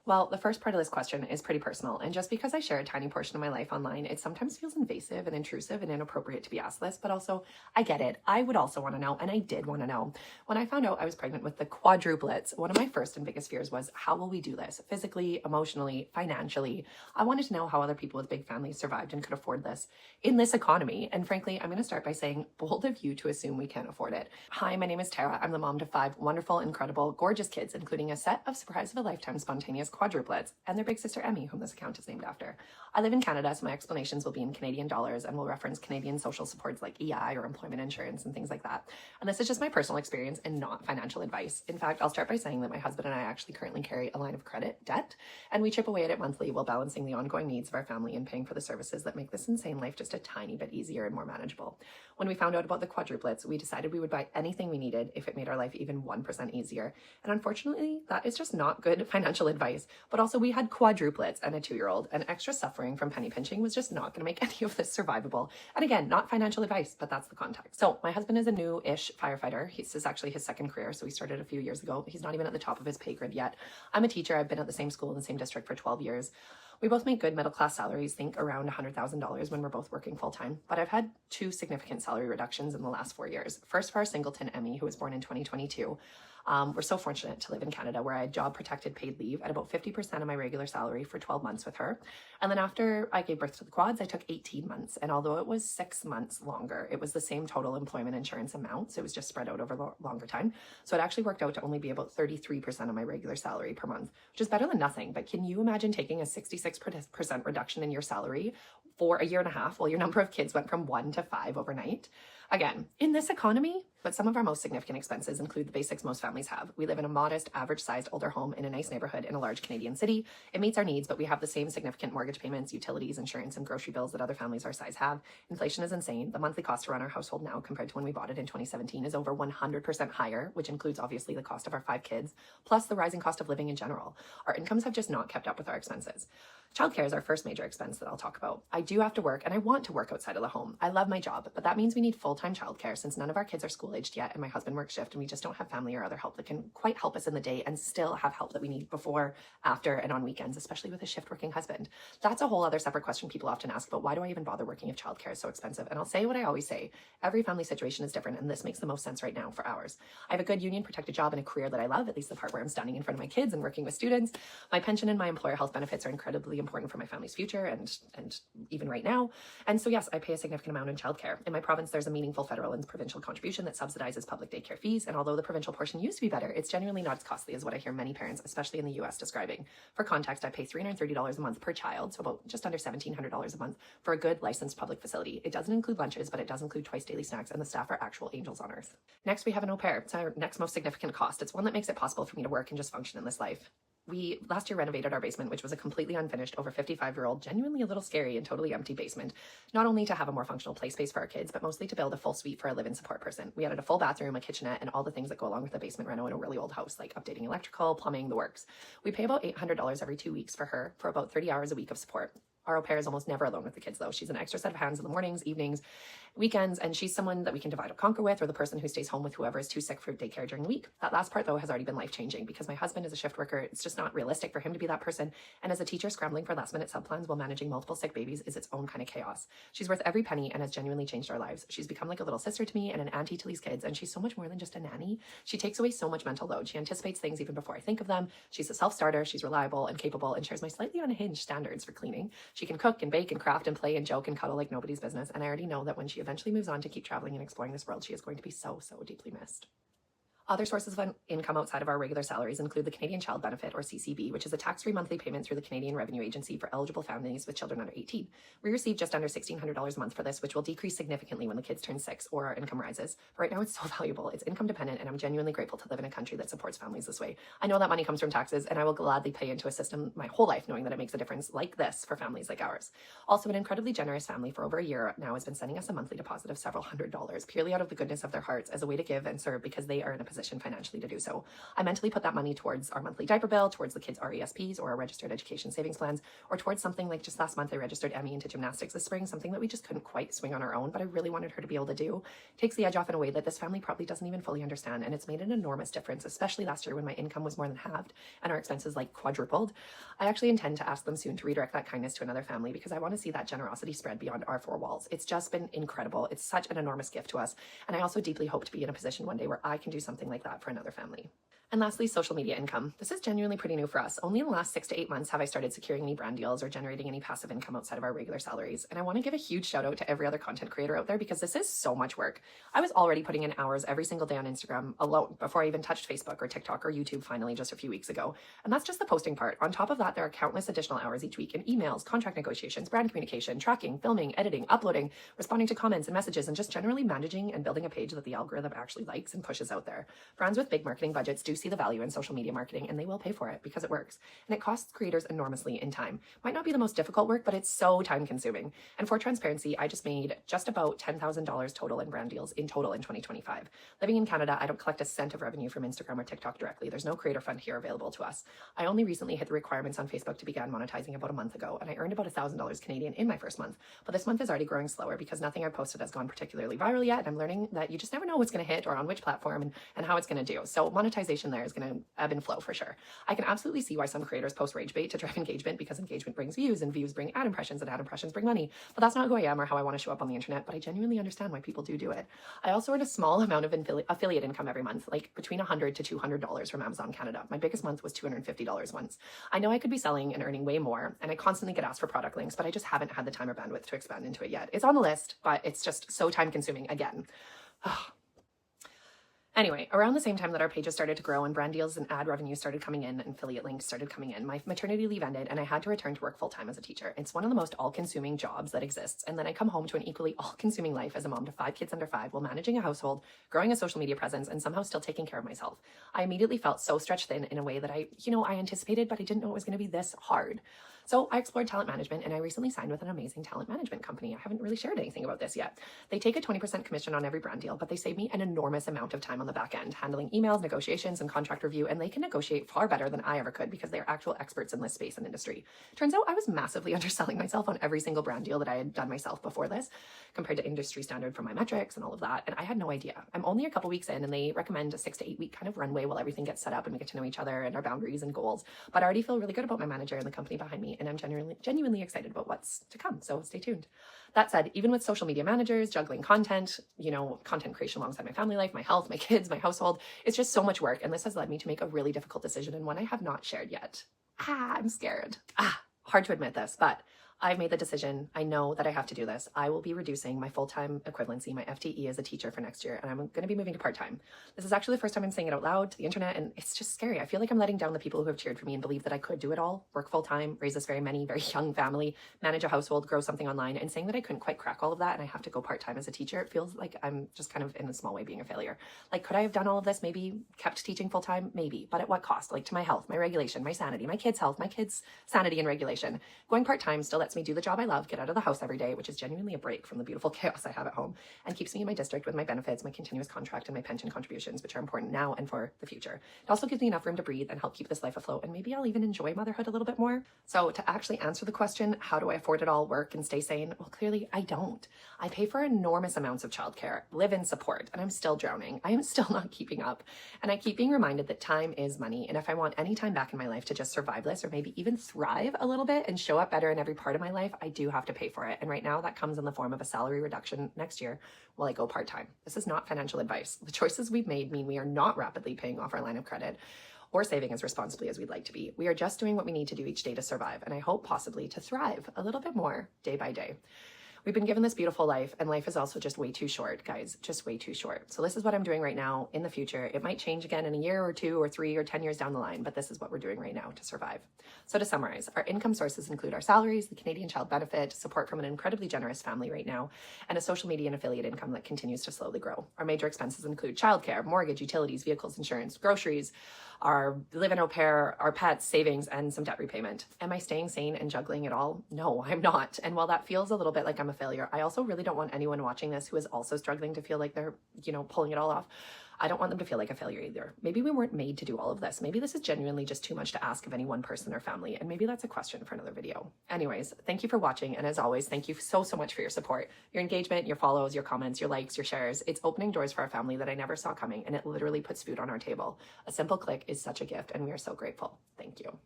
Well, the first part of this question is pretty personal, and just because I share a tiny portion of my life online, it sometimes feels invasive and intrusive and inappropriate to be asked this, but also I get it. I would also want to know, and I did want to know. When I found out I was pregnant with the quadruplets, one of my first and biggest fears was, how will we do this? Physically, emotionally, financially. I wanted to know how other people with big families survived and could afford this in this economy. And frankly, I'm going to start by saying, bold of you to assume we can't afford it. Hi, my name is Tara. I'm the mom to 5 wonderful, incredible, gorgeous kids, including a set of surprise of a lifetime spontaneous quadruplets, and their big sister Emmy, whom this account is named after. I live in Canada, so my explanations will be in Canadian dollars and will reference Canadian social supports like EI or employment insurance and things like that. And this is just my personal experience and not financial advice. In fact, I'll start by saying that my husband and I actually currently carry a line of credit debt, and we chip away at it monthly while balancing the ongoing needs of our family and paying for the services that make this insane life just a tiny bit easier and more manageable. When we found out about the quadruplets, we decided we would buy anything we needed if it made our life even 1% easier. And unfortunately, that is just not good financial advice. But also we had quadruplets and a 2-year-old, and extra suffering from penny pinching was just not going to make any of this survivable. And again, not financial advice, but that's the context. So my husband is a new-ish firefighter. This is actually his second career, so he started a few years ago. He's not even at the top of his pay grid yet. I'm a teacher. I've been at the same school in the same district for 12 years. We both make good middle class salaries, think around $100,000 when we're both working full time. But I've had 2 significant salary reductions in the last 4 years. First, for our singleton Emmy, who was born in 2022. We're so fortunate to live in Canada where I had job protected paid leave at about 50% of my regular salary for 12 months with her. And then after I gave birth to the quads, I took 18 months. And although it was 6 months longer, it was the same total employment insurance amount. So it was just spread out over longer time. So it actually worked out to only be about 33% of my regular salary per month, which is better than nothing. But can you imagine taking a 66% reduction in your salary for a year and a half while your number of kids went from 1 to 5 overnight? Again, in this economy, but some of our most significant expenses include the basics most families have. We live in a modest, average-sized older home in a nice neighborhood in a large Canadian city. It meets our needs, but we have the same significant mortgage payments, utilities, insurance, and grocery bills that other families our size have. Inflation is insane. The monthly cost to run our household now compared to when we bought it in 2017 is over 100% higher, which includes obviously the cost of our 5 kids, plus the rising cost of living in general. Our incomes have just not kept up with our expenses. Childcare is our first major expense that I'll talk about. I do have to work, and I want to work outside of the home. I love my job, but that means we need full-time childcare since none of our kids are school-aged yet, and my husband works shift, and we just don't have family or other help that can quite help us in the day and still have help that we need before, after, and on weekends, especially with a shift-working husband. That's a whole other separate question people often ask, but why do I even bother working if childcare is so expensive? And I'll say what I always say. Every family situation is different, and this makes the most sense right now for ours. I have a good union-protected job and a career that I love, at least the part where I'm standing in front of my kids and working with students. My pension and my employer health benefits are incredibly important for my family's future and even right now. And so yes, I pay a significant amount in childcare. In my province, there's a meaningful federal and provincial contribution that subsidizes public daycare fees. And although the provincial portion used to be better, it's genuinely not as costly as what I hear many parents, especially in the US, describing. For context, I pay $330 a month per child, so about just under $1,700 a month for a good licensed public facility. It doesn't include lunches, but it does include twice daily snacks, and the staff are actual angels on earth. Next, we have an au pair. It's our next most significant cost. It's one that makes it possible for me to work and just function in this life. We last year renovated our basement, which was a completely unfinished, over 55-year-old, genuinely a little scary and totally empty basement, not only to have a more functional play space for our kids, but mostly to build a full suite for a live-in support person. We added a full bathroom, a kitchenette, and all the things that go along with a basement reno in a really old house, like updating electrical, plumbing, the works. We pay about $800 every 2 weeks for her for about 30 hours a week of support. Our au pair is almost never alone with the kids, though. She's an extra set of hands in the mornings, evenings, weekends, and she's someone that we can divide or conquer with, or the person who stays home with whoever is too sick for daycare during the week. That last part, though, has already been life-changing because my husband is a shift worker. It's just not realistic for him to be that person. And as a teacher, scrambling for last-minute subplans while managing multiple sick babies is its own kind of chaos. She's worth every penny and has genuinely changed our lives. She's become like a little sister to me and an auntie to these kids, and she's so much more than just a nanny. She takes away so much mental load. She anticipates things even before I think of them. She's a self-starter. She's reliable and capable and shares my slightly unhinged standards for cleaning. She can cook and bake and craft and play and joke and cuddle like nobody's business. And I already know that when she eventually moves on to keep traveling and exploring this world, she is going to be so deeply missed. Other sources of income outside of our regular salaries include the Canadian Child Benefit, or CCB, which is a tax-free monthly payment through the Canadian Revenue Agency for eligible families with children under 18. We receive just under $1,600 a month for this, which will decrease significantly when the kids turn 6 or our income rises. But right now, it's so valuable. It's income dependent, and I'm genuinely grateful to live in a country that supports families this way. I know that money comes from taxes, and I will gladly pay into a system my whole life knowing that it makes a difference like this for families like ours. Also, an incredibly generous family for over a year now has been sending us a monthly deposit of several $100s purely out of the goodness of their hearts as a way to give and serve because they are in a position position financially to do so. I mentally put that money towards our monthly diaper bill, towards the kids' RESPs or our registered education savings plans, or towards something like just last month I registered Emmy into gymnastics this spring, something that we just couldn't quite swing on our own, but I really wanted her to be able to do. Takes the edge off in a way that this family probably doesn't even fully understand, and it's made an enormous difference, especially last year when my income was more than halved and our expenses like quadrupled. I actually intend to ask them soon to redirect that kindness to another family because I want to see that generosity spread beyond our four walls. It's just been incredible. It's such an enormous gift to us, and I also deeply hope to be in a position one day where I can do something like that for another family. And lastly, social media income. This is genuinely pretty new for us. Only in the last 6 to 8 months have I started securing any brand deals or generating any passive income outside of our regular salaries. And I want to give a huge shout out to every other content creator out there because this is so much work. I was already putting in hours every single day on Instagram alone before I even touched Facebook or TikTok or YouTube finally just a few weeks ago. And that's just the posting part. On top of that, there are countless additional hours each week in emails, contract negotiations, brand communication, tracking, filming, editing, uploading, responding to comments and messages, and just generally managing and building a page that the algorithm actually likes and pushes out there. Brands with big marketing budgets do see the value in social media marketing, and they will pay for it because it works. And it costs creators enormously in time. Might not be the most difficult work, but it's so time consuming. And for transparency, I just made just about $10,000 total in brand deals in total in 2025. Living in Canada, I don't collect a cent of revenue from Instagram or TikTok directly. There's no creator fund here available to us. I only recently hit the requirements on Facebook to begin monetizing about a month ago, and I earned about $1,000 Canadian in my first month. But this month is already growing slower because nothing I've posted has gone particularly viral yet. And I'm learning that you just never know what's going to hit or on which platform and how it's going to do. So monetization there is going to ebb and flow for sure. I can absolutely see why some creators post rage bait to drive engagement because engagement brings views and views bring ad impressions and ad impressions bring money. But that's not who I am or how I want to show up on the internet, but I genuinely understand why people do it. I also earn a small amount of affiliate income every month, like between $100 to $200 from Amazon Canada. My biggest month was $250 once. I know I could be selling and earning way more, and I constantly get asked for product links, but I just haven't had the time or bandwidth to expand into it yet. It's on the list, but it's just so time consuming again. Anyway, around the same time that our pages started to grow and brand deals and ad revenue started coming in and affiliate links started coming in, my maternity leave ended and I had to return to work full-time as a teacher. It's one of the most all-consuming jobs that exists. And then I come home to an equally all-consuming life as a mom to 5 kids under 5 while managing a household, growing a social media presence, and somehow still taking care of myself. I immediately felt so stretched thin in a way that I anticipated, but I didn't know it was going to be this hard. So I explored talent management, and I recently signed with an amazing talent management company. I haven't really shared anything about this yet. They take a 20% commission on every brand deal, but they save me an enormous amount of time on the back end, handling emails, negotiations, and contract review, and they can negotiate far better than I ever could because they're actual experts in this space and industry. Turns out I was massively underselling myself on every single brand deal that I had done myself before this, compared to industry standard for my metrics and all of that, and I had no idea. I'm only a couple weeks in, and they recommend a 6 to 8 week kind of runway while everything gets set up and we get to know each other and our boundaries and goals, but I already feel really good about my manager and the company behind me, and I'm genuinely excited about what's to come, so stay tuned. That said, even with social media managers, juggling content, content creation alongside my family life, my health, my kids, my household, it's just so much work, and this has led me to make a really difficult decision and one I have not shared yet. I'm scared. Hard to admit this, but I've made the decision. I know that I have to do this. I will be reducing my full-time equivalency, my FTE as a teacher for next year, and I'm going to be moving to part-time. This is actually the first time I'm saying it out loud to the internet, and it's just scary. I feel like I'm letting down the people who have cheered for me and believe that I could do it all, work full-time, raise this very young family, manage a household, grow something online, and saying that I couldn't quite crack all of that and I have to go part-time as a teacher. It feels like I'm just kind of in a small way being a failure. Like, could I have done all of this? Maybe kept teaching full-time? Maybe, but at what cost? Like to my health, my regulation, my sanity, my kids' health, my kids' sanity and regulation. Going part-time still lets me do the job I love, get out of the house every day, which is genuinely a break from the beautiful chaos I have at home, and keeps me in my district with my benefits, my continuous contract, and my pension contributions, which are important now and for the future. It also gives me enough room to breathe and help keep this life afloat, and maybe I'll even enjoy motherhood a little bit more. So to actually answer the question, how do I afford it all, work and stay sane? Well, clearly I don't. I pay for enormous amounts of childcare, live in support, and I'm still drowning. I am still not keeping up. And I keep being reminded that time is money, and if I want any time back in my life to just survive this or maybe even thrive a little bit and show up better in every part of my life, I do have to pay for it. And right now that comes in the form of a salary reduction next year while I go part-time. This is not financial advice. The choices we've made mean we are not rapidly paying off our line of credit or saving as responsibly as we'd like to be. We are just doing what we need to do each day to survive, and I hope possibly to thrive a little bit more day by day. We've been given this beautiful life, and life is also just way too short, guys, just way too short. So this is what I'm doing right now. In the future, it might change again in a year or 2 or 3 or 10 years down the line, but this is what we're doing right now to survive. So to summarize, our income sources include our salaries, the Canadian Child Benefit, support from an incredibly generous family right now, and a social media and affiliate income that continues to slowly grow. Our major expenses include childcare, mortgage, utilities, vehicles, insurance, groceries, our live-in au pair, our pets, savings, and some debt repayment. Am I staying sane and juggling it all? No, I'm not. And while that feels a little bit like I'm a failure, I also really don't want anyone watching this who is also struggling to feel like they're, pulling it all off. I don't want them to feel like a failure either. Maybe we weren't made to do all of this. Maybe this is genuinely just too much to ask of any one person or family, and maybe that's a question for another video. Anyways, thank you for watching, and as always, thank you so much for your support, your engagement, your follows, your comments, your likes, your shares. It's opening doors for our family that I never saw coming, and it literally puts food on our table. A simple click is such a gift, and we are so grateful. Thank you.